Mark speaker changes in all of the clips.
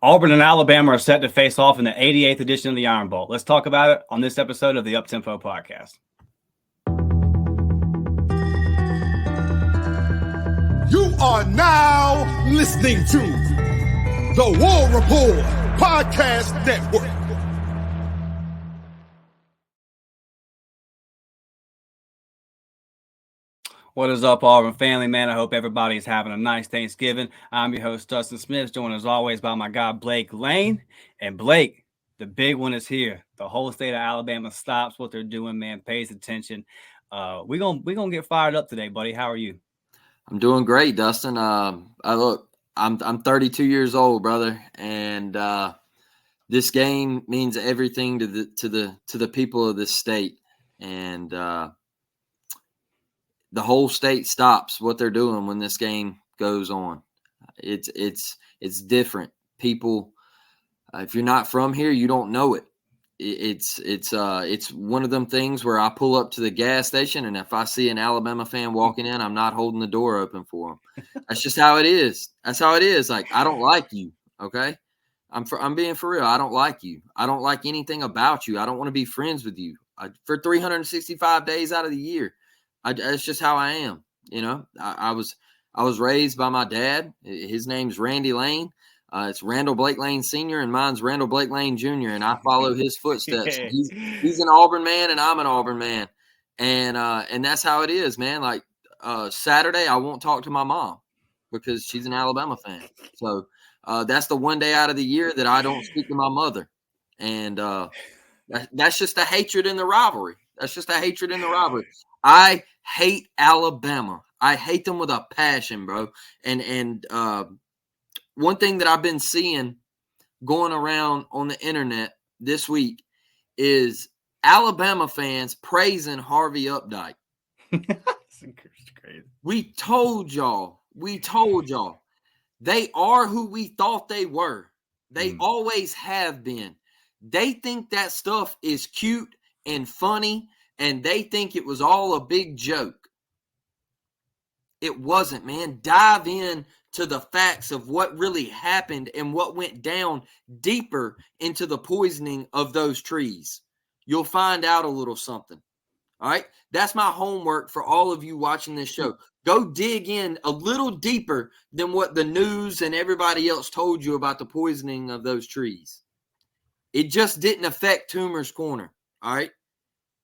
Speaker 1: Auburn and Alabama are set to face off in the 88th edition of the Iron Bowl. Let's talk about it on this episode of the Uptempo Podcast.
Speaker 2: You are now listening to the War Report Podcast Network.
Speaker 1: What is up, Auburn family, man? I hope everybody's having a nice Thanksgiving. I'm your host, Dustin Smith, joined as always by my guy, Blake Lane. And Blake, the big one is here. The whole state of Alabama stops what they're doing, man, pays attention. We're gonna get fired up today, buddy. How are you?
Speaker 3: I'm doing great, Dustin. I'm 32 years old, brother, and this game means everything to the people of this state, and the whole state stops what they're doing when this game goes on. It's different. People, if you're not from here, you don't know it. It's one of them things where I pull up to the gas station, and if I see an Alabama fan walking in, I'm not holding the door open for them. That's just how it is. That's how it is. Like, I don't like you. Okay. I'm being for real. I don't like you. I don't like anything about you. I don't want to be friends with you for 365 days out of the year. That's just how I am. You know, I was raised by my dad. His name's Randy Lane. It's Randall Blake Lane Sr. and mine's Randall Blake Lane Jr. And I follow his footsteps. He's an Auburn man and I'm an Auburn man. And that's how it is, man. Like Saturday, I won't talk to my mom because she's an Alabama fan. So that's the one day out of the year that I don't speak to my mother. And that's just a hatred in the rivalry. That's just a hatred in the rivalry. I hate Alabama. I hate them with a passion, bro. And one thing that I've been seeing going around on the internet this week is Alabama fans praising Harvey Updike.
Speaker 1: That's crazy.
Speaker 3: We told y'all. They are who we thought they were. They always have been. They think that stuff is cute and funny, and they think it was all a big joke. It wasn't, man. Dive in to the facts of what really happened and what went down deeper into the poisoning of those trees. You'll find out a little something. All right. That's my homework for all of you watching this show. Go dig in a little deeper than what the news and everybody else told you about the poisoning of those trees. It just didn't affect Toomer's Corner. All right.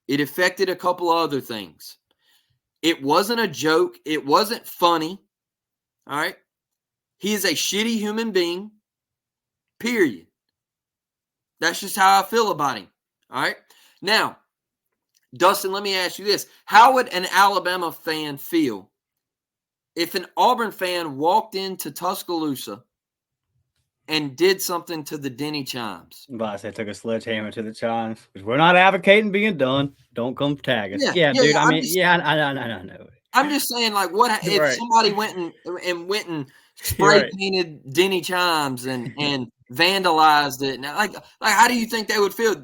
Speaker 3: It affected a couple of other things. It wasn't a joke. It wasn't funny. All right. He is a shitty human being, period. That's just how I feel about him. All right. Now, Dustin, let me ask you this. How would an Alabama fan feel if an Auburn fan walked into Tuscaloosa and did something to the Denny chimes?
Speaker 1: I said took a sledgehammer to the chimes, which we're not advocating being done. Don't come tag us. Yeah, dude. I know.
Speaker 3: I'm just saying, like, what if somebody went and spray painted Denny chimes and vandalized it? Now, like how do you think they would feel?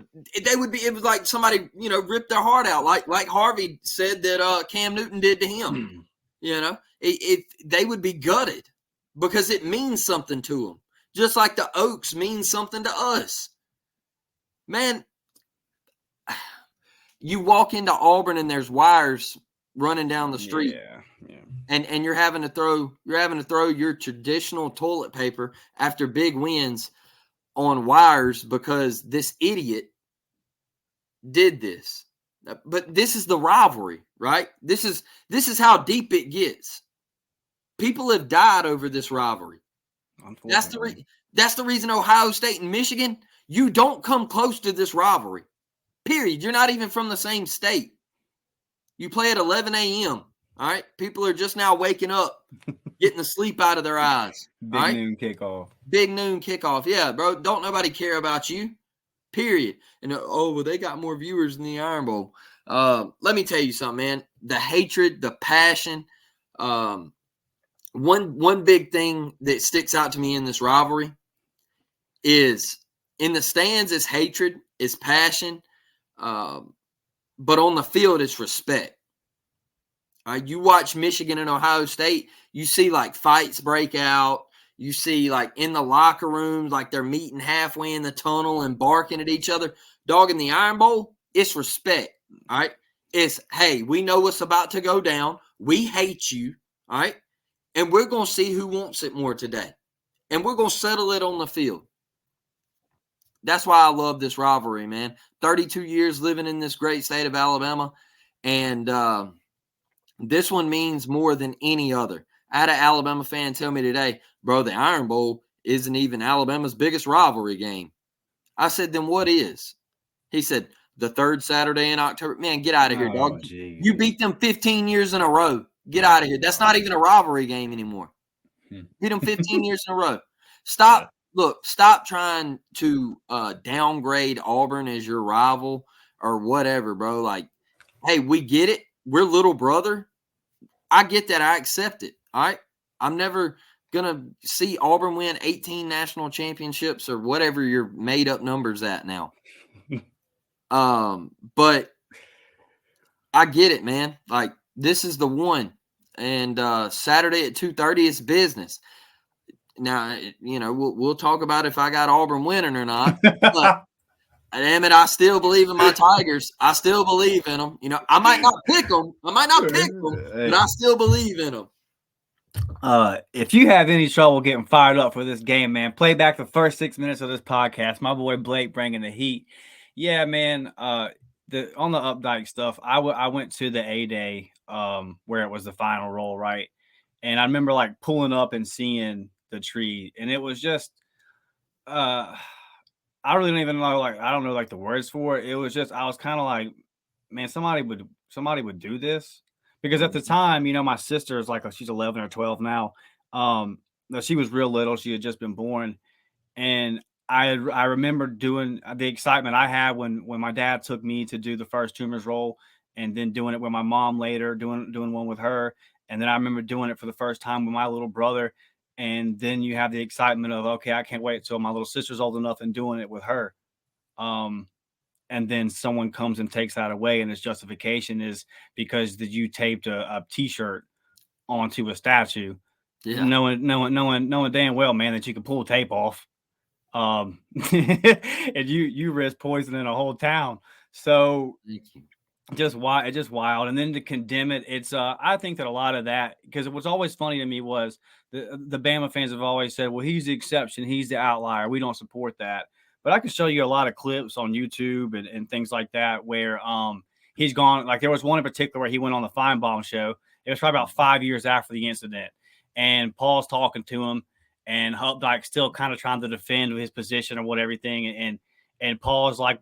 Speaker 3: They would be. It was like somebody, ripped their heart out, like Harvey said that Cam Newton did to him. They would be gutted because it means something to them, just like the Oaks means something to us. Man, you walk into Auburn and there's wires running down the street.
Speaker 1: Yeah.
Speaker 3: And you're having to throw your traditional toilet paper after big wins on wires because this idiot did this. But this is the rivalry, right? This is how deep it gets. People have died over this rivalry. That's the reason Ohio State and Michigan, you don't come close to this rivalry. Period. You're not even from the same state. You play at 11 a.m. All right. People are just now waking up, getting the sleep out of their eyes.
Speaker 1: Big noon kickoff. Yeah, bro. Don't nobody care about you.
Speaker 3: Period. And they got more viewers than the Iron Bowl. Let me tell you something, man. The hatred, the passion. One big thing that sticks out to me in this rivalry is in the stands is hatred, is passion. But on the field, it's respect. You watch Michigan and Ohio State, you see like fights break out. You see, like, in the locker rooms, like they're meeting halfway in the tunnel and barking at each other. Dog, in the Iron Bowl, it's respect, all right? It's, hey, we know what's about to go down. We hate you, all right? And we're going to see who wants it more today. And we're going to settle it on the field. That's why I love this rivalry, man. 32 years living in this great state of Alabama. And this one means more than any other. I had an Alabama fan tell me today, bro, the Iron Bowl isn't even Alabama's biggest rivalry game. I said, then what is? He said, the third Saturday in October. Man, get out of here, dog.
Speaker 1: Geez.
Speaker 3: You beat them 15 years in a row. Get out of here. That's not even a rivalry game anymore. Beat them 15 years in a row. Stop trying to downgrade Auburn as your rival or whatever, bro. Like, hey, we get it. We're little brother. I get that. I accept it. All right. I'm never going to see Auburn win 18 national championships or whatever your made up numbers at now. But I get it, man. Like, this is the one. And Saturday at 2:30 is business. Now, you know, we'll talk about if I got Auburn winning or not. But damn it, I still believe in my Tigers. I still believe in them. You know, I might not pick them. But I still believe in them.
Speaker 1: If you have any trouble getting fired up for this game, man, play back the first 6 minutes of this podcast. My boy Blake bringing the heat. Yeah, man. On the Updike stuff, I went to the A-Day where it was the final roll, right? And I remember like pulling up and seeing the tree, and it was just I really don't even know, like, I don't know like the words for it. It was just, I was kind of like, man, somebody would do this, because at the time, you know, my sister is like, she's 11 or 12 now. She was real little. She had just been born. And I remember doing the excitement I had when my dad took me to do the first Tumors roll, and then doing it with my mom later, doing one with her. And then I remember doing it for the first time with my little brother. And then you have the excitement of, okay, I can't wait till my little sister's old enough and doing it with her. And then someone comes and takes that away, and its justification is because you taped a T-shirt onto a statue, knowing damn well, man, that you can pull tape off. And you risk poisoning a whole town. So just wild. And then to condemn it, it's I think that a lot of that, because what's always funny to me was the Bama fans have always said, well, he's the exception, he's the outlier, we don't support that. But I can show you a lot of clips on YouTube and things like that where he's gone. Like, there was one in particular where he went on the Feinbaum show. It was probably about 5 years after the incident, and Paul's talking to him, and Updike's still kind of trying to defend his position or what everything, and Paul's like,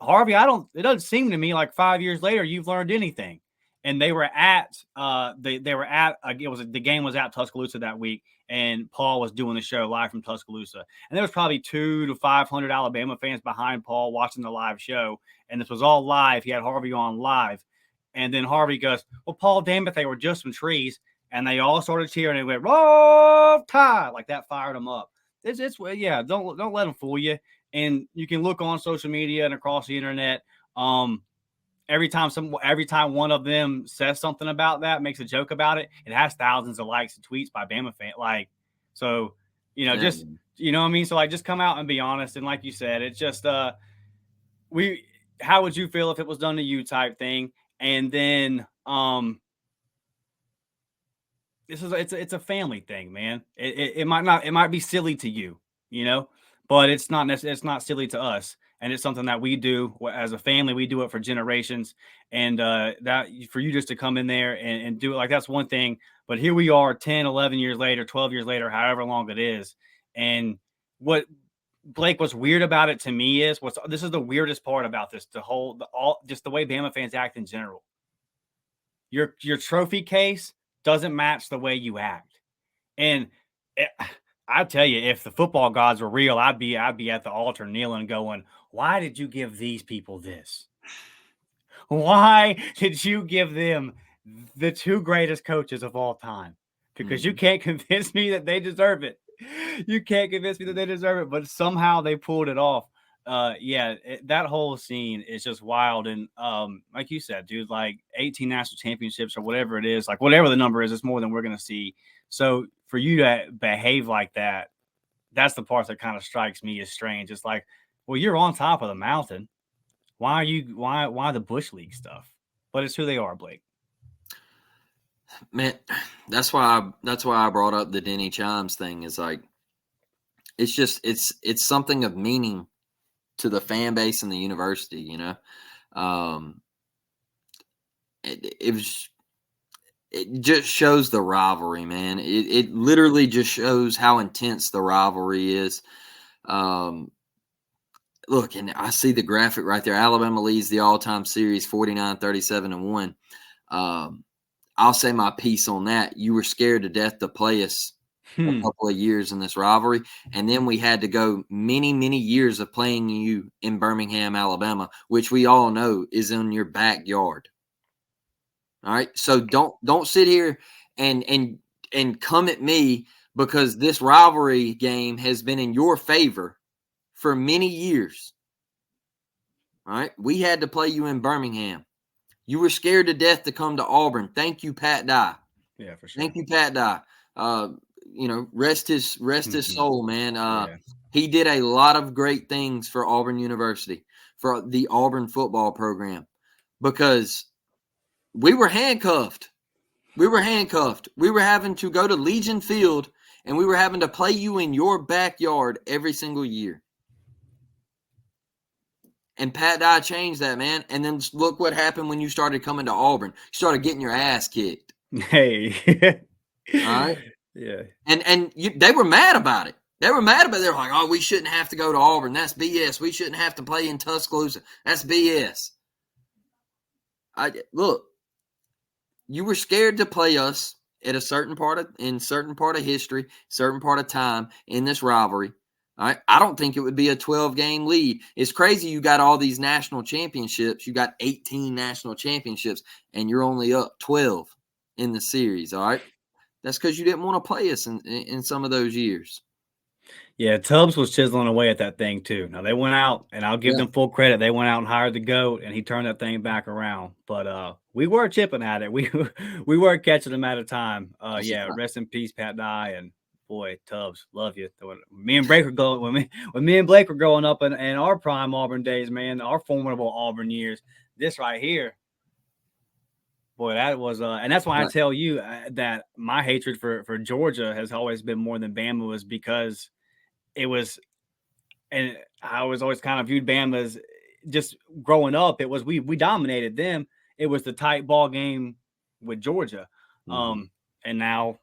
Speaker 1: Harvey, it doesn't seem to me like 5 years later you've learned anything. And they were at the game was at Tuscaloosa that week, and Paul was doing the show live from Tuscaloosa. And there was probably 200 to 500 Alabama fans behind Paul watching the live show. And this was all live. He had Harvey on live. And then Harvey goes, well, Paul, damn it, they were just some trees. And they all started cheering, and it went, Roll Tide. Like, that fired them up. Yeah, don't let them fool you. And you can look on social media and across the internet. Every time one of them says something about that, makes a joke about it, it has thousands of likes and tweets by Bama fans. Like, so, you know, just, you know what I mean? So, like, just come out and be honest. And like you said, it's just, how would you feel if it was done to you type thing? And then, it's a family thing, man. It might be silly to you, you know, but it's not silly to us. And it's something that we do as a family. We do it for generations. And that for you just to come in there and do it, like, that's one thing. But here we are 10, 11 years later, 12 years later, however long it is. And what Blake, what's weird about it to me is this is the weirdest part about this, just the way Bama fans act in general. Your trophy case doesn't match the way you act. And I tell you, if the football gods were real, I'd be at the altar kneeling, going, why did you give these people this? Why did you give them the two greatest coaches of all time? Because you can't convince me that they deserve it. You can't convince me that they deserve it, but somehow they pulled it off. That whole scene is just wild. And like you said, dude, like 18 national championships or whatever it is, like whatever the number is, it's more than we're going to see. So for you to behave like that, that's the part that kind of strikes me as strange. It's like, well, you're on top of the mountain. Why the Bush League stuff? But it's who they are, Blake.
Speaker 3: Man, that's why I brought up the Denny Chimes thing. Is like, it's just it's something of meaning to the fan base and the university. You know, it just shows the rivalry, man. It literally just shows how intense the rivalry is. Look, and I see the graphic right there. Alabama leads the all-time series 49-37-1. I'll say my piece on that. You were scared to death to play us a couple of years in this rivalry, and then we had to go many, many years of playing you in Birmingham, Alabama, which we all know is in your backyard. All right, so don't sit here and come at me because this rivalry game has been in your favor for many years. All right, we had to play you in Birmingham. You were scared to death to come to Auburn. Thank you, Pat Dye.
Speaker 1: Yeah, for sure.
Speaker 3: Thank you, Pat Dye. You know, rest his soul, man. He did a lot of great things for Auburn University, for the Auburn football program, because we were handcuffed. We were having to go to Legion Field, and we were having to play you in your backyard every single year. And Pat Dye changed that, man. And then look what happened when you started coming to Auburn. You started getting your ass kicked.
Speaker 1: Hey.
Speaker 3: All right?
Speaker 1: Yeah.
Speaker 3: And they were mad about it. They were mad about it. They were like, oh, we shouldn't have to go to Auburn. That's BS. We shouldn't have to play in Tuscaloosa. That's BS. Look, you were scared to play us at a certain part of history, certain part of time in this rivalry. All right. I don't think it would be a 12-game lead. It's crazy you got all these national championships. You got 18 national championships, and you're only up 12 in the series. All right. That's because you didn't want to play us in some of those years.
Speaker 1: Yeah, Tubbs was chiseling away at that thing too. Now they went out, and I'll give them full credit. They went out and hired the GOAT, and he turned that thing back around. But we were chipping at it. We were catching them at a time. Rest in peace, Pat Dye, and boy, Tubbs, love you. When me and Blake were growing up in our prime Auburn days, man, our formidable Auburn years, this right here, boy, that was and that's why I tell you that my hatred for Georgia has always been more than Bama, was because it was, and I was always kind of viewed Bama as, just growing up, it was we dominated them. It was the tight ball game with Georgia. And now,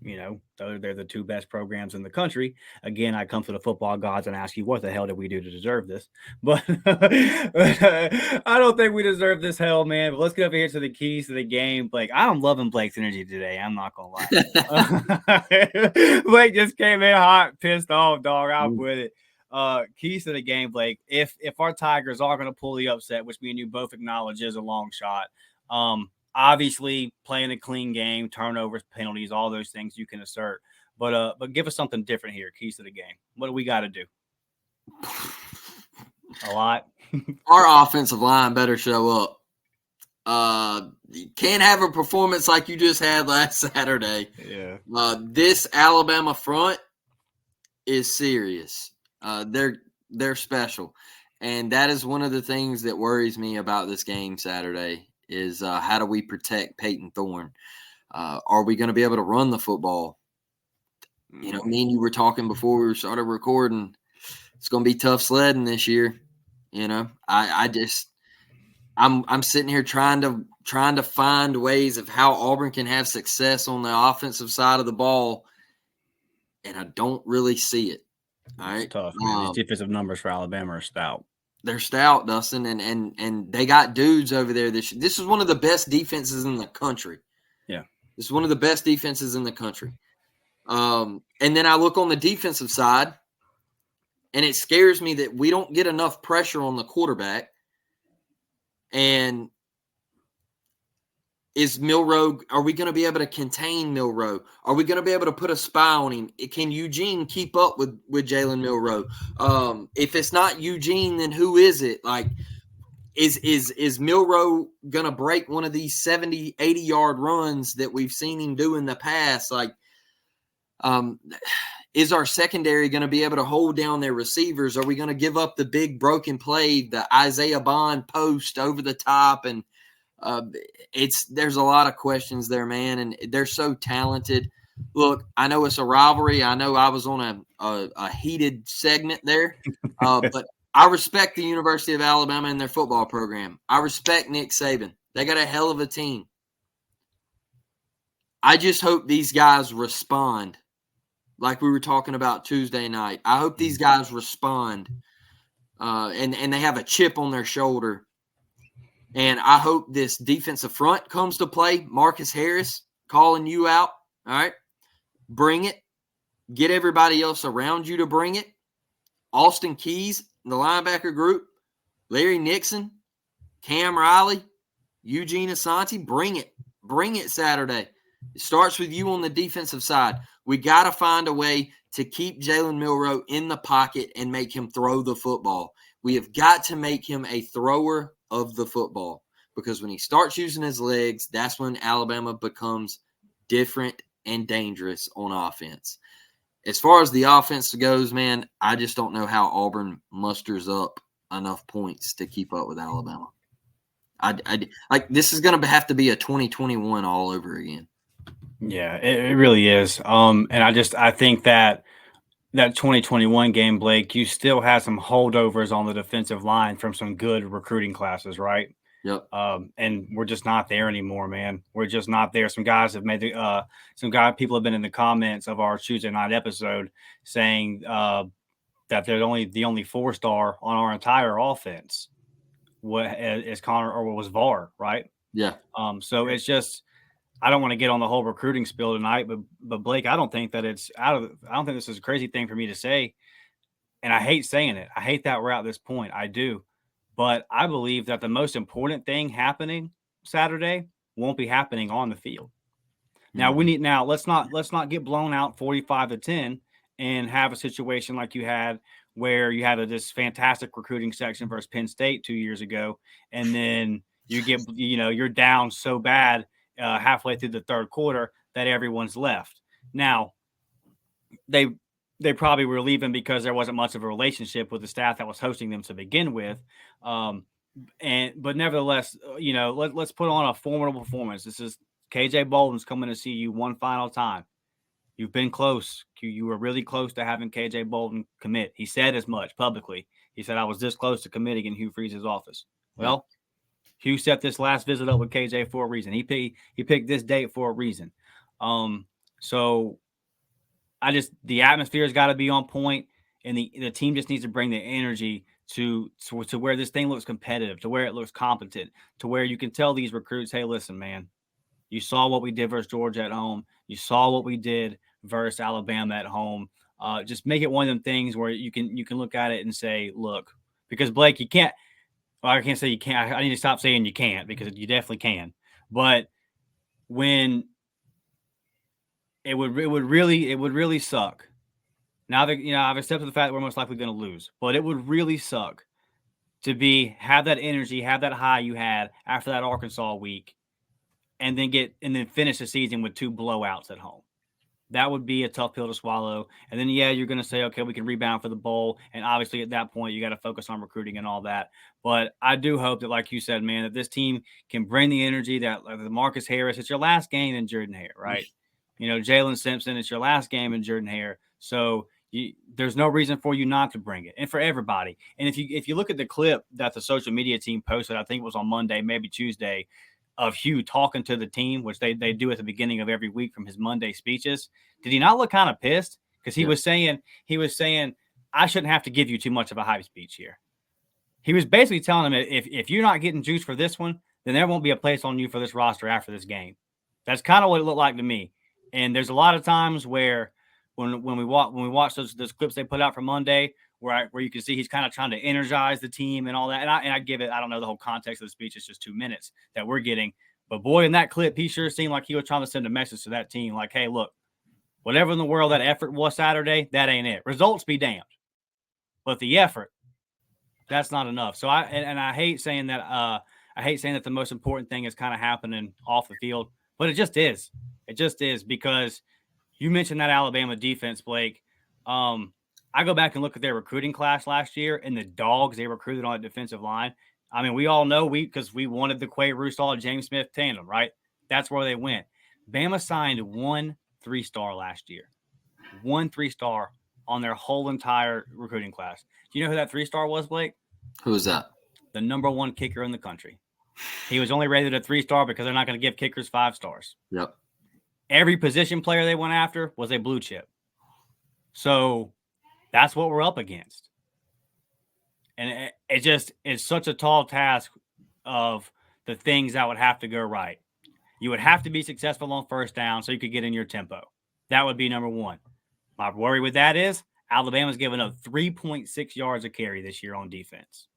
Speaker 1: you know, they're the two best programs in the country. Again, I come to the football gods and ask you, what the hell did we do to deserve this? But I don't think we deserve this hell, man. But let's get over here to the keys to the game. Blake, I'm loving Blake's energy today. I'm not going to lie. Blake just came in hot, pissed off, dog. I'm with it. Keys to the game, Blake. If our Tigers are going to pull the upset, which me and you both acknowledge is a long shot, obviously playing a clean game, turnovers, penalties, all those things you can assert. But give us something different here. Keys to the game. What do we got to do? A lot.
Speaker 3: Our offensive line better show up. You can't have a performance like you just had last Saturday.
Speaker 1: Yeah.
Speaker 3: This Alabama front is serious. They're special. And that is one of the things that worries me about this game Saturday is how do we protect Peyton Thorne? Are we going to be able to run the football? You know, me and you were talking before we started recording. It's going to be tough sledding this year. You know, I'm sitting here trying to find ways of how Auburn can have success on the offensive side of the ball, and I don't really see it. All right,
Speaker 1: it's tough, man. These defensive numbers for Alabama are stout.
Speaker 3: They're stout, Dustin, and they got dudes over there. This is one of the best defenses in the country.
Speaker 1: Yeah,
Speaker 3: this is one of the best defenses in the country. And then I look on the defensive side, and it scares me that we don't get enough pressure on the quarterback. And is Milroe? Are we going to be able to contain Milroe? Are we going to be able to put a spy on him? Can Eugene keep up with Jalen Milroe? If it's not Eugene, then who is it? Like, is Milroe going to break one of these 70, 80-yard runs that we've seen him do in the past? Like, Is our secondary going to be able to hold down their receivers? Are we going to give up the big broken play, the Isaiah Bond post over the top? And there's a lot of questions there, man, and they're so talented. Look, I know it's a rivalry. I know I was on a heated segment there, but I respect the University of Alabama and their football program. I respect Nick Saban. They got a hell of a team. I just hope these guys respond like we were talking about Tuesday night. I hope these guys respond and they have a chip on their shoulder. And I hope this defensive front comes to play. Marcus Harris calling you out. All right. Bring it. Get everybody else around you to bring it. Austin Keys, the linebacker group, Larry Nixon, Cam Riley, Eugene Asante, bring it. Bring it Saturday. It starts with you on the defensive side. We got to find a way to keep Jalen Milroe in the pocket and make him throw the football. We have got to make him a thrower of the football, because when he starts using his legs, that's when Alabama becomes different and dangerous on offense. As far as the offense goes, man, I just don't know how Auburn musters up enough points to keep up with Alabama. Like this is going to have to be a 2021 all over again.
Speaker 1: Yeah, it really is. And I think that 2021 game, Blake, you still have some holdovers on the defensive line from some good recruiting classes, right?
Speaker 3: Yep.
Speaker 1: And we're just not there anymore, man. We're just not there. Some guys have made people have been in the comments of our Tuesday night episode saying that they're the only 4-star on our entire offense. What is Connor or was VAR, right?
Speaker 3: Yeah.
Speaker 1: So it's just, I don't want to get on the whole recruiting spiel tonight, but Blake, I don't think this is a crazy thing for me to say. And I hate saying it. I hate that we're at this point. I do. But I believe that the most important thing happening Saturday won't be happening on the field. Now let's not get blown out 45-10 and have a situation like you had where you had this fantastic recruiting section versus Penn State 2 years ago, and then you're down so bad halfway through the third quarter that everyone's left. Now, they probably were leaving because there wasn't much of a relationship with the staff that was hosting them to begin with. But nevertheless, let's put on a formidable performance. This is KJ Bolden's coming to see you one final time. You've been close. You were really close to having KJ Bolden commit. He said as much publicly. He said, I was this close to committing in Hugh Freeze's office. Well, Hugh set this last visit up with KJ for a reason. He picked this date for a reason. So the atmosphere has got to be on point, and the team just needs to bring the energy to where this thing looks competitive, to where it looks competent, to where you can tell these recruits, hey, listen, man, you saw what we did versus Georgia at home. You saw what we did versus Alabama at home. Just make it one of them things where you can look at it and say, look, because Blake, you can't. Well, I can't say you can't. I need to stop saying you can't, because you definitely can. But when it would really suck. Now that I've accepted the fact that we're most likely going to lose, but it would really suck to have that energy, have that high you had after that Arkansas week, and then finish the season with 2 blowouts at home. That would be a tough pill to swallow. And then, you're going to say, okay, we can rebound for the bowl. And obviously at that point, you got to focus on recruiting and all that. But I do hope that, like you said, man, that this team can bring the energy that the Marcus Harris, it's your last game in Jordan-Hare, right? Jalen Simpson, it's your last game in Jordan-Hare. So there's no reason for you not to bring it, and for everybody. And if you look at the clip that the social media team posted, I think it was on Monday, maybe Tuesday, of Hugh talking to the team, which they do at the beginning of every week from his Monday speeches. Did he not look kind of pissed? Because he was saying, I shouldn't have to give you too much of a hype speech here. He was basically telling him, if you're not getting juice for this one, then there won't be a place on you for this roster after this game. That's kind of what it looked like to me. And there's a lot of times where when we watch those clips they put out for Monday, where you can see he's kind of trying to energize the team and all that. And I give it, I don't know the whole context of the speech. It's just 2 minutes that we're getting. But boy, in that clip, he sure seemed like he was trying to send a message to that team. Like, hey, look, whatever in the world that effort was Saturday, that ain't it. Results be damned. But the effort, that's not enough. So I hate saying that. I hate saying that the most important thing is kind of happening off the field, but it just is. It just is, because You mentioned that Alabama defense, Blake. I go back and look at their recruiting class last year and the dogs they recruited on the defensive line. I mean, we all know because we wanted the Quay Rusall James Smith tandem, right? That's where they went. Bama signed 1 3-star last year. 1 3-star on their whole entire recruiting class. Do you know who that 3-star was, Blake?
Speaker 3: Who was that?
Speaker 1: The number 1 kicker in the country. He was only rated a 3-star because they're not going to give kickers 5 stars.
Speaker 3: Yep.
Speaker 1: Every position player they went after was a blue chip. So that's what we're up against. And it's such a tall task of the things that would have to go right. You would have to be successful on first down so you could get in your tempo. That would be number 1. My worry with that is Alabama's given up 3.6 yards a carry this year on defense.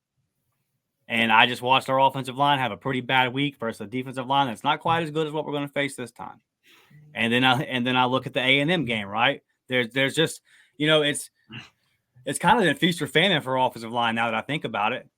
Speaker 1: And I just watched our offensive line have a pretty bad week versus a defensive line that's not quite as good as what we're going to face this time. And then I look at the A&M game, right? There's just, it's kind of a feast or famine for offensive line now that I think about it.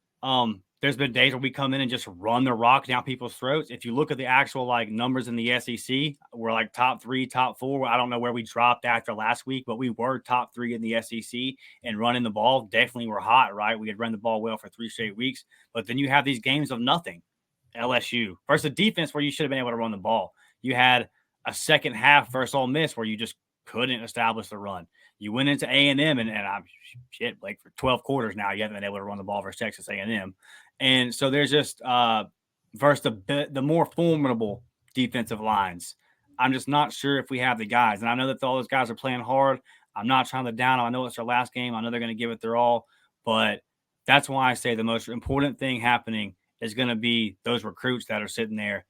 Speaker 1: There's been days where we come in and just run the rock down people's throats. If you look at the actual numbers in the SEC, we're top 3, top 4. I don't know where we dropped after last week, but we were top 3 in the SEC and running the ball. Definitely were hot, right? We had run the ball well for 3 straight weeks, but then you have these games of nothing. LSU versus a defense where you should have been able to run the ball. You had a second half versus Ole Miss where you just couldn't establish the run. You went into A&M and I'm Blake, for 12 quarters now, you haven't been able to run the ball versus Texas A&M. And so there's just versus the more formidable defensive lines. I'm just not sure if we have the guys. And I know that all those guys are playing hard. I'm not trying to down them. I know it's their last game. I know they're going to give it their all. But that's why I say the most important thing happening is going to be those recruits that are sitting there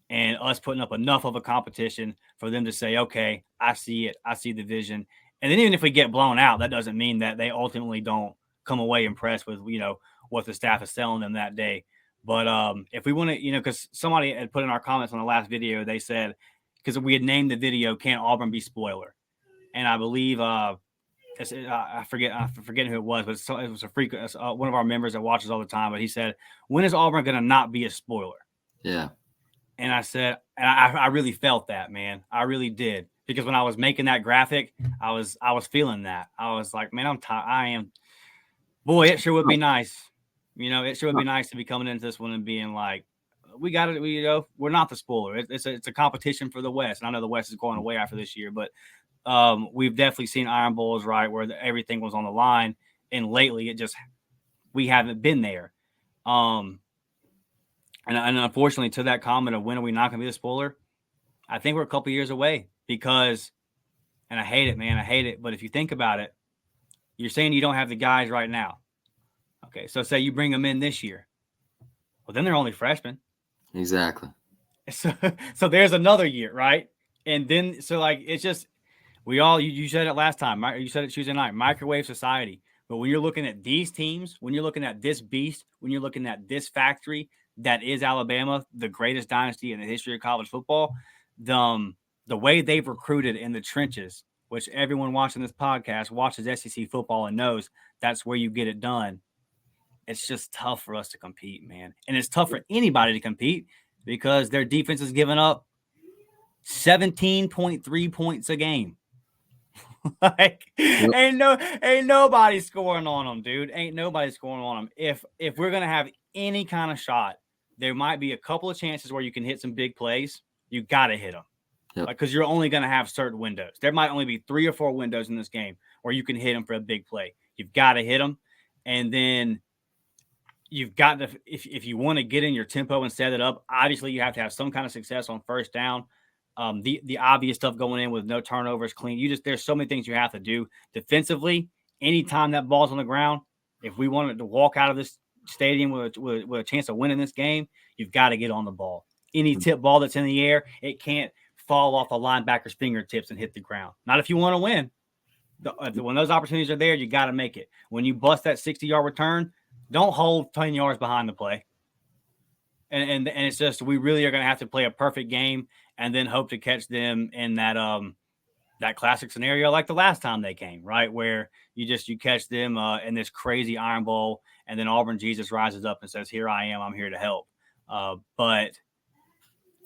Speaker 1: and us putting up enough of a competition for them to say, okay, I see it. I see the vision. And then even if we get blown out, that doesn't mean that they ultimately don't come away impressed with, what the staff is selling them that day. But if we want to, because somebody had put in our comments on the last video, they said, because we had named the video, "Can Auburn be spoiler?" And I believe, I forget who it was, but it was a frequent, one of our members that watches all the time, but he said, when is Auburn going to not be a spoiler? Yeah. And I said, and I really felt that, man. I really did. Because when I was making that graphic, I was feeling that. I was like, man, I'm tired. Boy, it sure would be nice. It sure would be nice to be coming into this one and being like, we got it. We're not the spoiler. It's a competition for the West. And I know the West is going away after this year, but we've definitely seen Iron Bowls, right, where everything was on the line. And lately, we haven't been there. And unfortunately, to that comment of when are we not going to be the spoiler, I think we're a couple years away because, and I hate it, man. I hate it. But if you think about it, you're saying you don't have the guys right now. Okay, so say you bring them in this year. Well, then they're only freshmen.
Speaker 3: Exactly.
Speaker 1: So there's another year, right? And then, it's just, you said it last time. You said it Tuesday night, microwave society. But when you're looking at these teams, when you're looking at this beast, when you're looking at this factory that is Alabama, the greatest dynasty in the history of college football, the way they've recruited in the trenches, which everyone watching this podcast watches SEC football and knows that's where you get it done. It's just tough for us to compete, man. And it's tough for anybody to compete because their defense is giving up 17.3 points a game. Ain't nobody scoring on them, dude. Ain't nobody scoring on them. If we're going to have any kind of shot, there might be a couple of chances where you can hit some big plays. You got to hit them. Because you're only going to have certain windows. There might only be 3 or 4 windows in this game where you can hit them for a big play. You've got to hit them. And then you've got to, if you want to get in your tempo and set it up, obviously you have to have some kind of success on first down. The obvious stuff going in with no turnovers, clean. There's so many things you have to do defensively. Anytime that ball's on the ground, if we wanted to walk out of this stadium with a chance of winning this game, you've got to get on the ball. Any tip ball that's in the air, it can't fall off a linebacker's fingertips and hit the ground. Not if you want to win. When those opportunities are there, you got to make it. When you bust that 60-yard return, don't hold 10 yards behind the play. And it's just, we really are going to have to play a perfect game and then hope to catch them in that classic scenario like the last time they came, right? Where you catch them in this crazy Iron Bowl, and then Auburn Jesus rises up and says, here I am, I'm here to help. But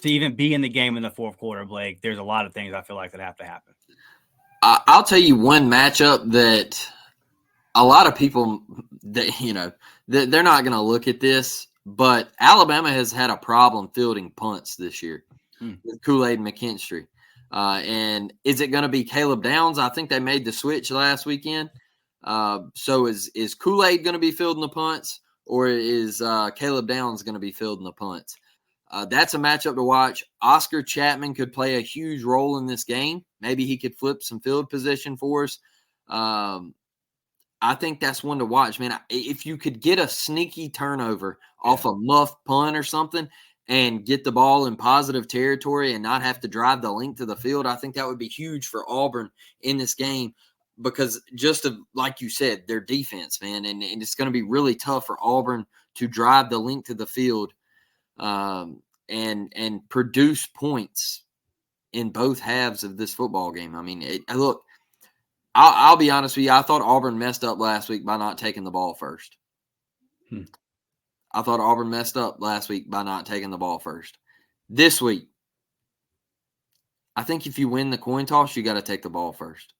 Speaker 1: to even be in the game in the fourth quarter, Blake, there's a lot of things I feel like that have to happen.
Speaker 3: I'll tell you one matchup that a lot of people, that they're not going to look at this, but Alabama has had a problem fielding punts this year with Kool-Aid and McKinstry. And is it going to be Caleb Downs? I think they made the switch last weekend. So is Kool-Aid going to be fielding the punts, or is Caleb Downs going to be fielding the punts? That's a matchup to watch. Oscar Chapman could play a huge role in this game. Maybe he could flip some field position for us. I think that's one to watch, man. If you could get a sneaky turnover off a muff punt or something and get the ball in positive territory and not have to drive the length of the field, I think that would be huge for Auburn in this game because like you said, their defense, man, and it's going to be really tough for Auburn to drive the length of the field and produce points in both halves of this football game. I mean, look, I'll be honest with you. I thought Auburn messed up last week by not taking the ball first. I thought Auburn messed up last week by not taking the ball first. This week, I think if you win the coin toss, you got to take the ball first.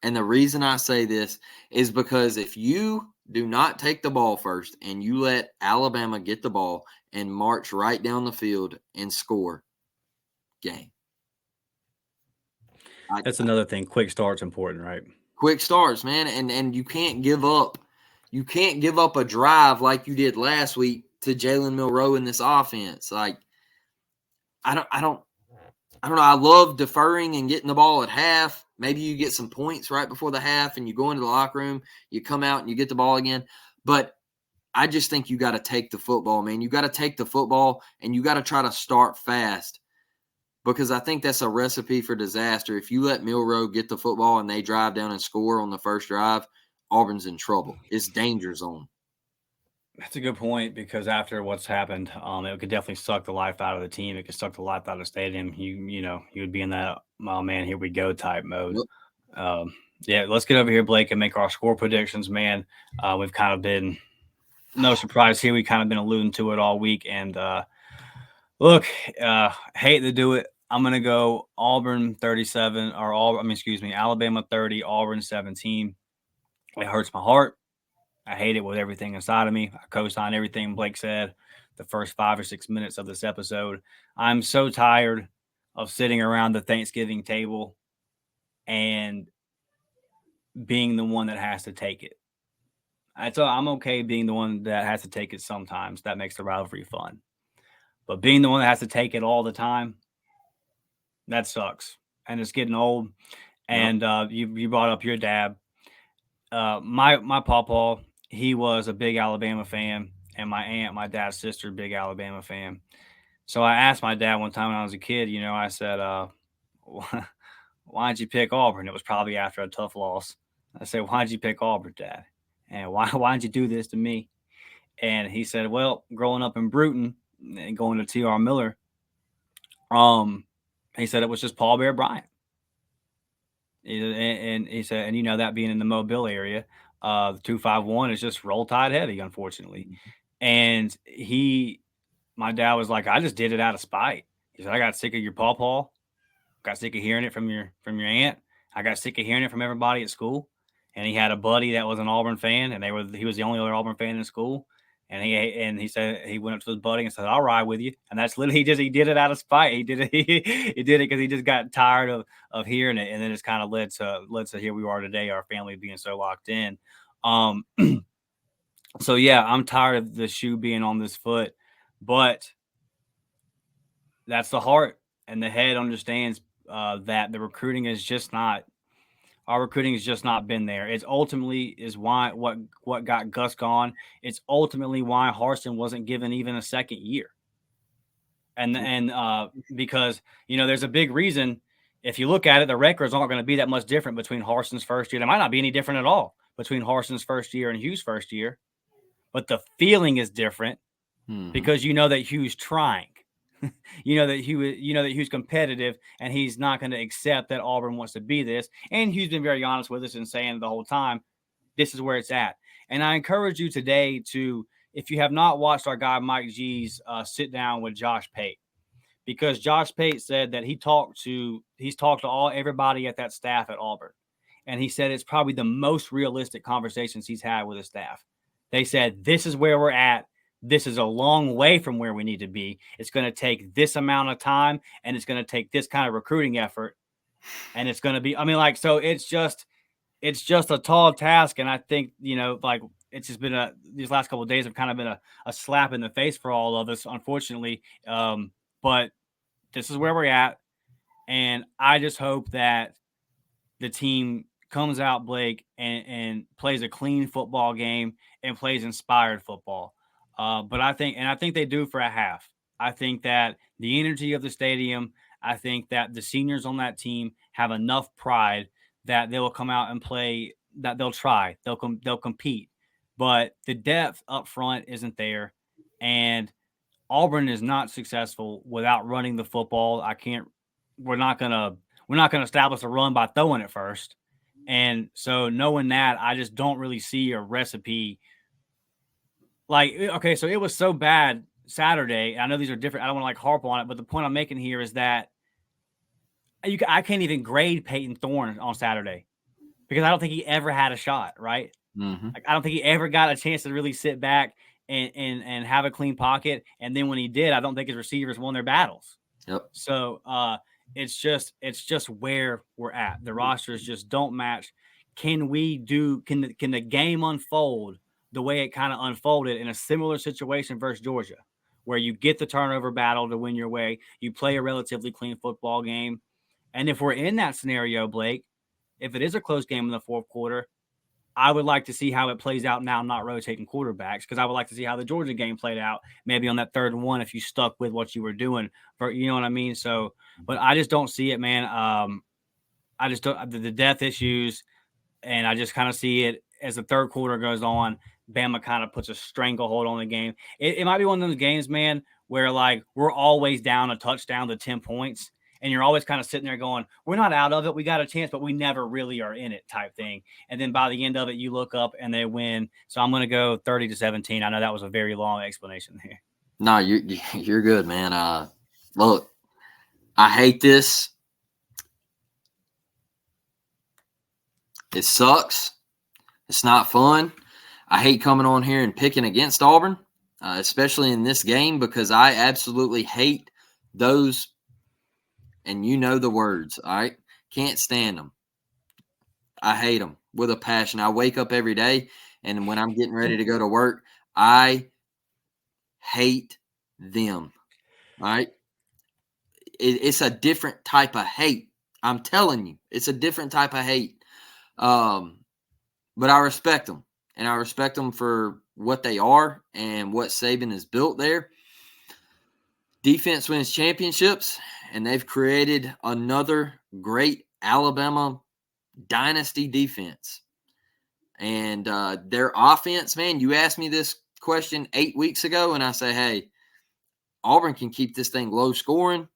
Speaker 3: And the reason I say this is because if you do not take the ball first and you let Alabama get the ball and march right down the field and score, game.
Speaker 1: That's another thing. Quick start's important, right?
Speaker 3: Quick starts, man, and you can't give up. You can't give up a drive like you did last week to Jalen Milroe in this offense. Like, I don't know. I love deferring and getting the ball at half. Maybe you get some points right before the half, and you go into the locker room. You come out and you get the ball again. But I just think you got to take the football, man. You got to take the football, and you got to try to start fast. Because I think that's a recipe for disaster. If you let Milroe get the football and they drive down and score on the first drive, Auburn's in trouble. It's danger zone.
Speaker 1: That's a good point because after what's happened, it could definitely suck the life out of the team. It could suck the life out of the stadium. You would be in that, oh man, here we go type mode. Yep. Let's get over here, Blake, and make our score predictions, man. We've kind of been, no surprise here, we've kind of been alluding to it all week. And look, hate to do it. I'm going to go Alabama 30, Auburn 17. It hurts my heart. I hate it with everything inside of me. I co-sign everything Blake said the first 5 or 6 minutes of this episode. I'm so tired of sitting around the Thanksgiving table and being the one that has to take it. I'm okay being the one that has to take it sometimes. That makes the rivalry fun. But being the one that has to take it all the time, that sucks. And it's getting old. And you brought up your dad. My pawpaw, he was a big Alabama fan. And my aunt, my dad's sister, big Alabama fan. So I asked my dad one time when I was a kid, I said, why'd you pick Auburn? It was probably after a tough loss. I said, why'd you pick Auburn, Dad? And why'd you do this to me? And he said, well, growing up in Bruton and going to T.R. Miller, he said it was just Paul Bear Bryant. And he said, and that being in the Mobile area, the 251 is just roll tide heavy, unfortunately. And my dad was like, I just did it out of spite. He said, I got sick of your pawpaw. Got sick of hearing it from your aunt. I got sick of hearing it from everybody at school. And he had a buddy that was an Auburn fan, and he was the only other Auburn fan in school. And he said he went up to his buddy and said, "I'll ride with you." And that's literally he did it out of spite. He did it. He did it because he just got tired of hearing it, and then it's kind of led to here we are today, our family being so locked in. So yeah, I'm tired of the shoe being on this foot, but that's the heart, and the head understands that the recruiting is just not. Our recruiting has just not been there. It's ultimately is why what got Gus gone. It's ultimately why Harston wasn't given even a second year. And because there's a big reason. If you look at it, the records aren't going to be that much different between Harston's first year. They might not be any different at all between Harston's first year and Hugh's first year, but the feeling is different because that Hugh's trying. that Hugh's competitive and he's not going to accept that Auburn wants to be this. And Hugh's been very honest with us and saying the whole time, this is where it's at. And I encourage you today to, if you have not watched our guy Mike G's sit down with Josh Pate, because Josh Pate said that he's talked to everybody at that staff at Auburn. And he said it's probably the most realistic conversations he's had with his staff. They said, this is where we're at. This is a long way from where we need to be. It's going to take this amount of time, and it's going to take this kind of recruiting effort. And it's going to be, so it's just a tall task. And I think, it's just been these last couple of days have kind of been a slap in the face for all of us, unfortunately. But this is where we're at. And I just hope that the team comes out, Blake, and plays a clean football game and plays inspired football. But I think they do for a half. I think that the energy of the stadium, I think that the seniors on that team have enough pride that they will come out and play, that they'll try, they'll compete. But the depth up front isn't there. And Auburn is not successful without running the football. We're not going to establish a run by throwing it first. And so knowing that, I just don't really see a recipe. Okay, so it was so bad Saturday. I know these are different. I don't want to harp on it, but the point I'm making here is that I can't even grade Peyton Thorne on Saturday because I don't think he ever had a shot, right?
Speaker 3: Mm-hmm.
Speaker 1: I don't think he ever got a chance to really sit back and have a clean pocket. And then when he did, I don't think his receivers won their battles.
Speaker 3: Yep.
Speaker 1: So it's just where we're at. The rosters just don't match. Can the game unfold the way it kind of unfolded in a similar situation versus Georgia, where you get the turnover battle to win your way, you play a relatively clean football game? And if we're in that scenario, Blake, if it is a close game in the fourth quarter, I would like to see how it plays out now, not rotating quarterbacks, because I would like to see how the Georgia game played out, maybe on that 3rd and 1 if you stuck with what you were doing. You know what I mean? So, but I just don't see it, man. I just don't, the depth issues, and I just kind of see it as the 3rd quarter goes on. Bama kind of puts a stranglehold on the game. It might be one of those games, man, where we're always down a touchdown to 10 points. And you're always kind of sitting there going, we're not out of it. We got a chance, but we never really are in it type thing. And then by the end of it, you look up and they win. So I'm going to go 30-17. I know that was a very long explanation there.
Speaker 3: No, you're good, man. Look, I hate this. It sucks. It's not fun. I hate coming on here and picking against Auburn, especially in this game, because I absolutely hate those. And you know the words, all right? Can't stand them. I hate them with a passion. I wake up every day, and when I'm getting ready to go to work, I hate them, all right? It's a different type of hate. I'm telling you, it's a different type of hate. But I respect them, and I respect them for what they are and what Saban has built there. Defense wins championships, and they've created another great Alabama dynasty defense. And their offense, man, you asked me this question 8 weeks ago, and I say, hey, Auburn can keep this thing low scoring.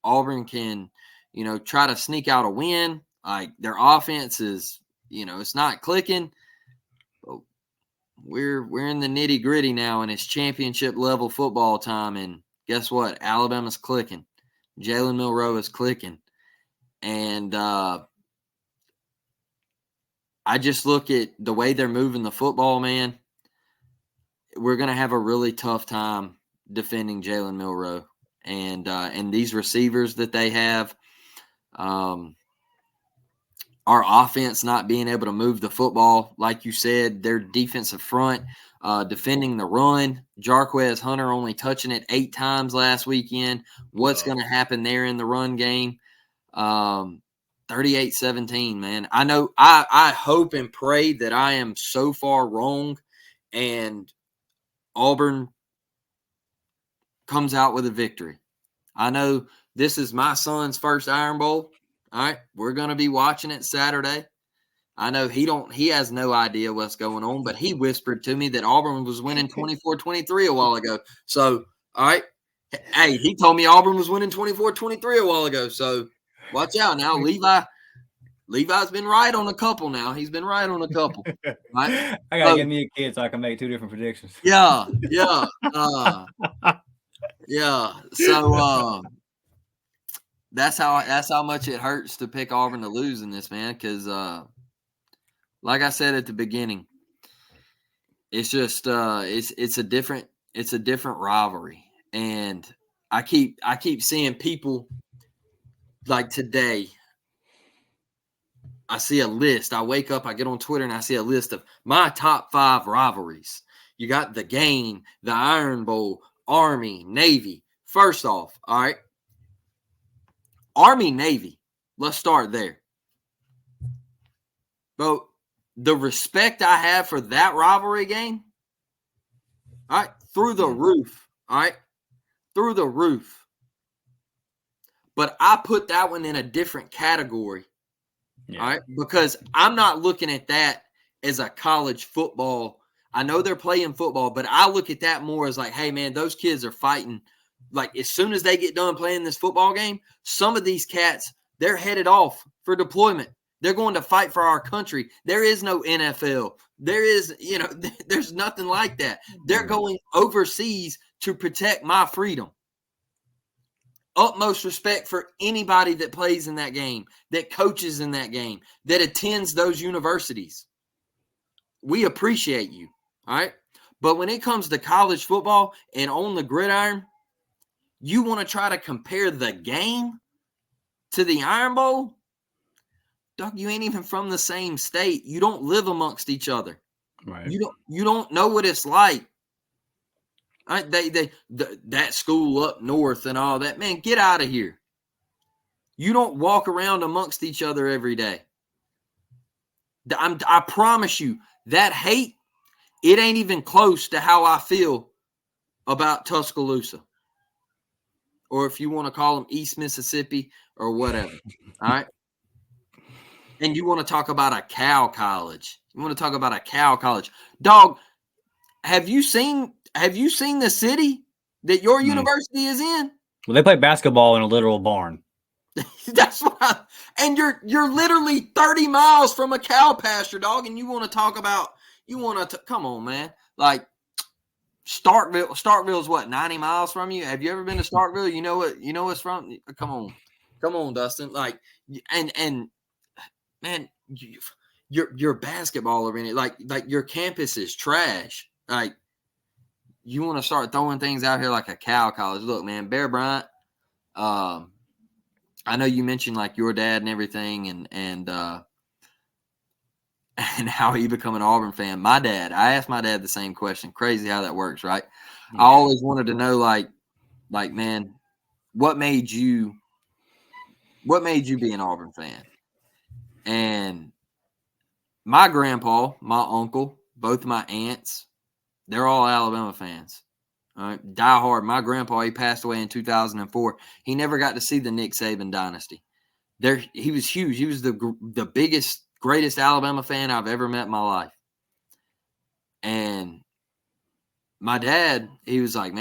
Speaker 3: Auburn can, try to sneak out a win. Their offense is, it's not clicking. But we're in the nitty gritty now, and it's championship level football time. And guess what? Alabama's clicking. Jalen Milroe is clicking. And I just look at the way they're moving the football, man. We're going to have a really tough time defending Jalen Milroe. And these receivers that they have, our offense not being able to move the football, like you said, their defensive front, defending the run. Jarquez Hunter only touching it 8 times last weekend. What's going to happen there in the run game? 38-17, man. I know I hope and pray that I am so far wrong and Auburn comes out with a victory. I know this is my son's first Iron Bowl. All right, we're going to be watching it Saturday. I know he has no idea what's going on, but he whispered to me that Auburn was winning 24-23 a while ago. So, all right. Hey, he told me Auburn was winning 24-23 a while ago. So, watch out now. Levi's been right on a couple now. He's been right on a couple. Right?
Speaker 1: I got to get me a kid so I can make 2 different predictions.
Speaker 3: Yeah. Yeah. So, That's how much it hurts to pick Auburn to lose in this, man. Because, like I said at the beginning, it's just it's a different rivalry, and I keep seeing people like today. I see a list. I wake up, I get on Twitter, and I see a list of my top 5 rivalries. You got the Game, the Iron Bowl, Army, Navy. First off, all right, Army, Navy. Let's start there. But the respect I have for that rivalry game, all right, through the roof, all right, through the roof. But I put that one in a different category, all right, because I'm not looking at that as a college football. I know they're playing football, but I look at that more as like, hey, man, those kids are fighting. Like, as soon as they get done playing this football game, some of these cats, they're headed off for deployment. They're going to fight for our country. There is no NFL. There's nothing like that. They're going overseas to protect my freedom. Utmost respect for anybody that plays in that game, that coaches in that game, that attends those universities. We appreciate you, all right? But when it comes to college football and on the gridiron, you want to try to compare the game to the Iron Bowl? Doug, you ain't even from the same state. You don't live amongst each other.
Speaker 1: Right.
Speaker 3: You don't know what it's like. Right? That school up north and all that. Man, get out of here. You don't walk around amongst each other every day. I promise you, that hate, it ain't even close to how I feel about Tuscaloosa. Or if you want to call them East Mississippi or whatever. All right? And you want to talk about a cow college. Dog, have you seen the city that your university is in?
Speaker 1: Well, they play basketball in a literal barn.
Speaker 3: That's why. And you're literally 30 miles from a cow pasture, dog, and you want to talk about come on, man. Like Starkville's what, 90 miles from you? Have you ever been to Starkville? You know it's from. Come on, Dustin. Like, and man, your basketball arena, like your campus is trash. Like, you want to start throwing things out here like a cow college. Look, man, Bear Bryant. I know you mentioned like your dad and everything, and how he become an Auburn fan. My dad, I asked my dad the same question. Crazy how that works, right? Yeah. I always wanted to know, like, man, what made you be an Auburn fan? And my grandpa, my uncle, both my aunts, they're all Alabama fans. All right, die hard. My grandpa, he passed away in 2004. He never got to see the Nick Saban dynasty. He was huge. He was the biggest, greatest Alabama fan I've ever met in my life. And my dad, he was like,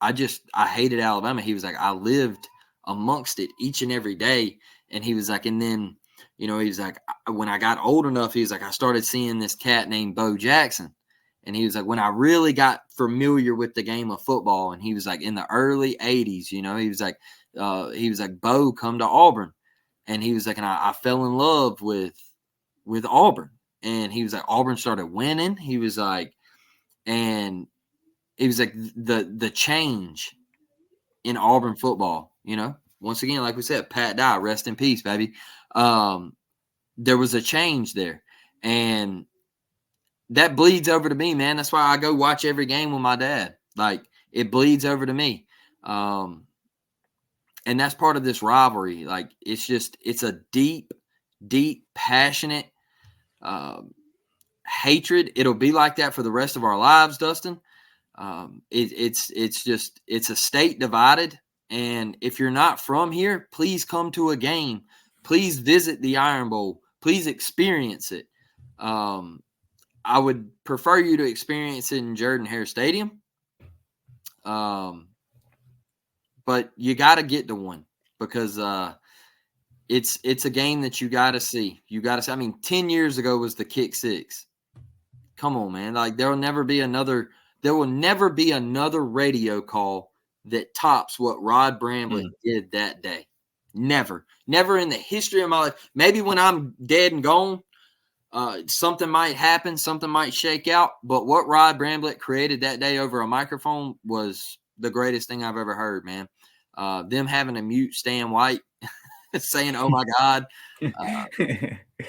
Speaker 3: I hated Alabama. He was like, I lived amongst it each and every day. And he was like, and then, he was like, when I got old enough, he was like, I started seeing this cat named Bo Jackson. And he was like, when I really got familiar with the game of football, and he was like, in the early 80s, he was like, Bo, come to Auburn. And he was like, and I fell in love with Auburn. And he was like, Auburn started winning. He was like, and it was like the change in Auburn football, once again, like we said, Pat Dye, rest in peace, baby. There was a change there. And that bleeds over to me, man. That's why I go watch every game with my dad. Like, it bleeds over to me. And that's part of this rivalry. Like, it's a deep, deep, passionate hatred. It'll be like that for the rest of our lives, Dustin. It's a state divided. And if you're not from here, please come to a game. Please visit the Iron Bowl. Please experience it. I would prefer you to experience it in Jordan-Hare Stadium. But you got to get to one because it's a game that you got to see. You got to see. I mean, 10 years ago was the kick six. Come on, man. Like, there will never be another radio call that tops what Rod Bramblett did that day. Never in the history of my life. Maybe when I'm dead and gone, something might happen, something might shake out. But what Rod Bramblett created that day over a microphone was the greatest thing I've ever heard, man. Them having to mute Stan White saying, "Oh my God."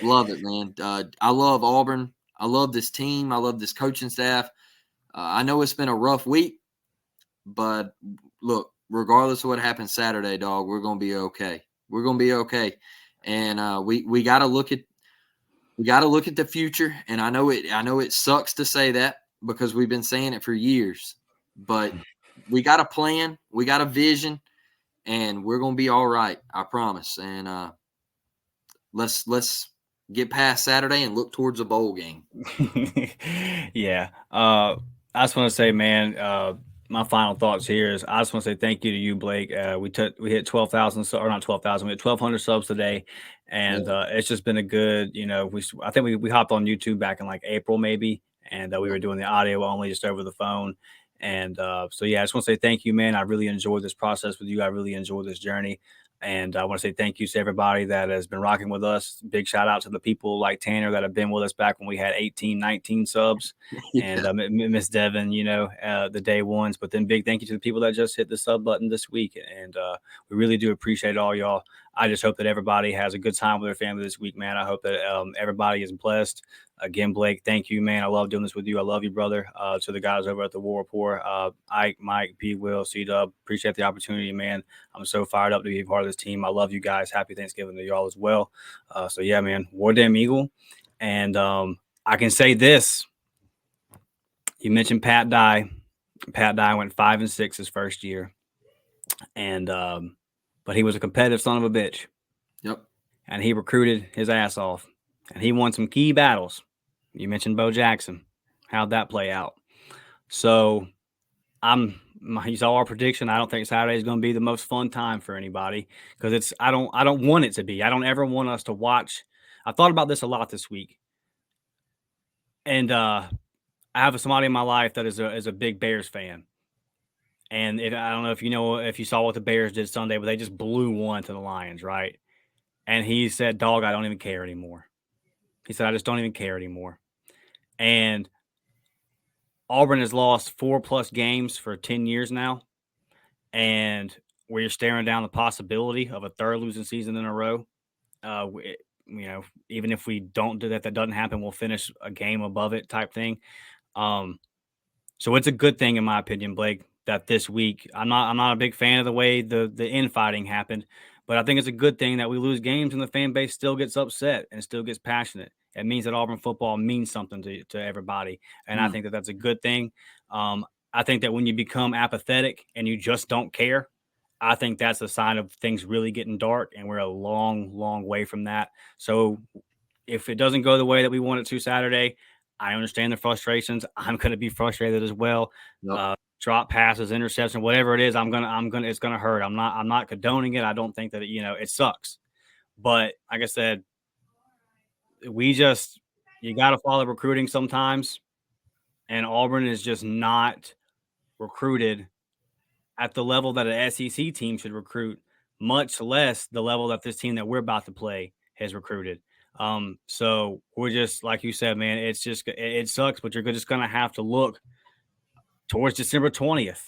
Speaker 3: Love it, man. I love Auburn. I love this team. I love this coaching staff. I know it's been a rough week, but look, regardless of what happens Saturday, dog, we're gonna be okay. We're gonna be okay, and we got to look at the future. And I know it sucks to say that because we've been saying it for years, but we got a plan, we got a vision, and we're gonna be all right. I promise. And let's get past Saturday and look towards a bowl game.
Speaker 1: Yeah. I just want to say, man, my final thoughts here is I just want to say thank you to you, Blake. We hit 12,000, or not 12,000, we hit 1,200 subs today. And it's just been a good, I think we hopped on YouTube back in like April maybe. And we were doing the audio only just over the phone. And so, yeah, I just want to say thank you, man. I really enjoyed this process with you. I really enjoyed this journey. And I want to say thank you to everybody that has been rocking with us. Big shout out to the people like Tanner that have been with us back when we had 18, 19 subs. And Miss Devin, the day ones. But then big thank you to the people that just hit the sub button this week. And we really do appreciate all y'all. I just hope that everybody has a good time with their family this week, man. I hope that everybody is blessed. Again, Blake, thank you, man. I love doing this with you. I love you, brother. To the guys over at the War Report, Ike, Mike, P. Will, C-Dub, appreciate the opportunity, man. I'm so fired up to be a part of this team. I love you guys. Happy Thanksgiving to y'all as well. So, yeah, man, War Damn Eagle. And I can say this. You mentioned Pat Dye. Pat Dye went 5-6 his first year. And but he was a competitive son of a bitch.
Speaker 3: Yep.
Speaker 1: And he recruited his ass off. And he won some key battles. You mentioned Bo Jackson. How'd that play out? So you saw our prediction. I don't think Saturday is going to be the most fun time for anybody because I don't want it to be. I don't ever want us to watch. I thought about this a lot this week. And I have somebody in my life that is a big Bears fan. And I don't know if you saw what the Bears did Sunday, but they just blew one to the Lions, right? And he said, "Dog, I don't even care anymore." He said, "I just don't even care anymore." And Auburn has lost 4+ games for 10 years now. And we're staring down the possibility of a third losing season in a row. Even if we don't do that doesn't happen, we'll finish a game above it type thing. So it's a good thing, in my opinion, Blake, that this week, I'm not a big fan of the way the infighting happened, but I think it's a good thing that we lose games and the fan base still gets upset and still gets passionate. It means that Auburn football means something to everybody. And I think that that's a good thing. I think that when you become apathetic and you just don't care, I think that's a sign of things really getting dark, and we're a long, long way from that. So if it doesn't go the way that we want it to Saturday, I understand the frustrations. I'm going to be frustrated as well.
Speaker 3: Yep.
Speaker 1: Drop passes, interception, whatever it is, it's going to hurt. I'm not condoning it. I don't think that, it sucks. But like I said, you got to follow recruiting sometimes. And Auburn is just not recruited at the level that an SEC team should recruit, much less the level that this team that we're about to play has recruited. So we're just, like you said, man, it sucks, but you're just going to have to look towards December 20th.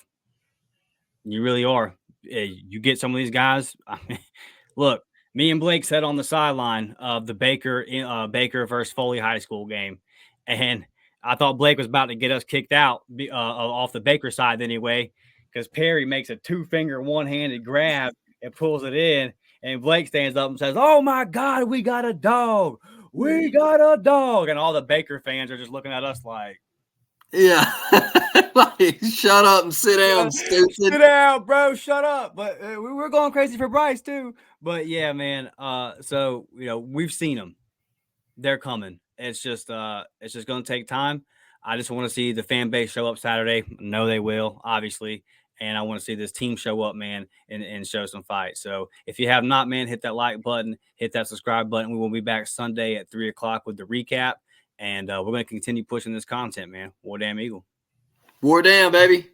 Speaker 1: You really are. You get some of these guys. I mean, look, me and Blake sat on the sideline of the Baker versus Foley High School game, and I thought Blake was about to get us kicked out off the Baker side anyway, because Perry makes a 2-finger one-handed grab and pulls it in, and Blake stands up and says, "Oh my God, we got a dog! We got a dog!" And all the Baker fans are just looking at us like,
Speaker 3: yeah. Like, shut up and sit down, stupid.
Speaker 1: Sit down, bro. Shut up. But we're going crazy for Bryce too. But yeah, man. So we've seen them. They're coming. It's just going to take time. I just want to see the fan base show up Saturday. I know they will, obviously. And I want to see this team show up, man, and show some fight. So if you have not, man, hit that like button, hit that subscribe button. We will be back Sunday at 3:00 with the recap. And we're going to continue pushing this content, man. War Damn Eagle.
Speaker 3: War Damn, baby.